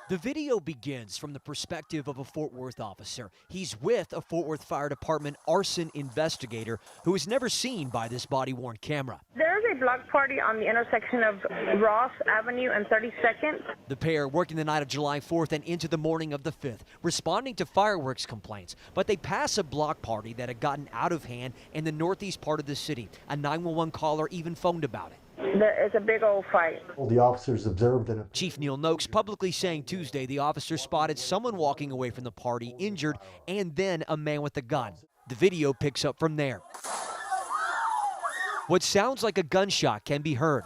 The video begins from the perspective of a Fort Worth officer. He's with a Fort Worth Fire Department arson investigator who is never seen by this body-worn camera. There is a block party on the intersection of Ross Avenue and 32nd. The pair working the night of July 4th and into the morning of the 5th, responding to fireworks complaints. But they pass a block party that had gotten out of hand in the northeast part of the city. A 911 caller even phoned about it. There is a big old fight. The officers observed that Chief Neil Noakes publicly saying Tuesday the officer spotted someone walking away from the party injured and then a man with a gun. The video picks up from there. What sounds like a gunshot can be heard.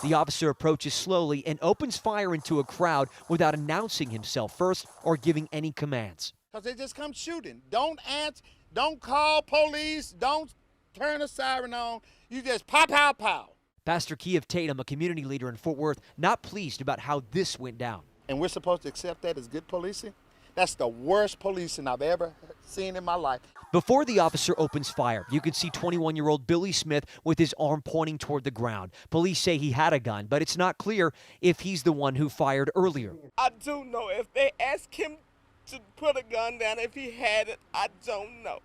The officer approaches slowly and opens fire into a crowd without announcing himself first or giving any commands. Because they just come shooting. Don't answer, don't call police, don't turn a siren on. You just pow, pow, pow. Pastor Kiev Tatum, a community leader in Fort Worth, not pleased about how this went down. And we're supposed to accept that as good policing? That's the worst policing I've ever seen in my life. Before the officer opens fire, you can see 21-year-old Billy Smith with his arm pointing toward the ground. Police say he had a gun, but it's not clear if he's the one who fired earlier. I do know if they ask him to put a gun down, if he had it, I don't know.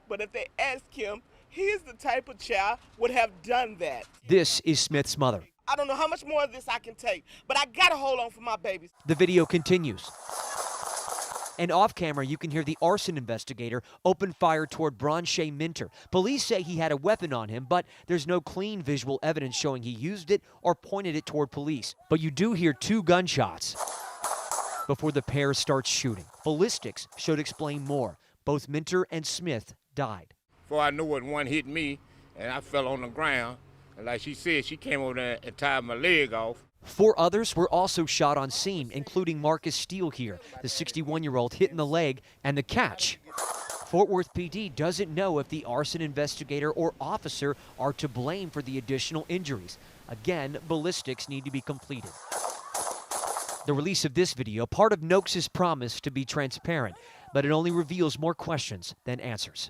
But if they ask him, he is the type of child would have done that. This is Smith's mother. I don't know how much more of this I can take, but I gotta hold on for my babies. The video continues. And off camera, you can hear the arson investigator open fire toward Branche Minter. Police say he had a weapon on him, but there's no clean visual evidence showing he used it or pointed it toward police. But you do hear two gunshots before the pair starts shooting. Ballistics should explain more. Both Minter and Smith died. Before I knew it, one hit me, and I fell on the ground. And like she said, she came over there and tied my leg off. 4 others were also shot on scene, including Marcus Steele here, the 61-year-old hit in the leg, and the catch. Fort Worth PD doesn't know if the arson investigator or officer are to blame for the additional injuries. Again, ballistics need to be completed. The release of this video, part of Noakes' promise to be transparent, but it only reveals more questions than answers.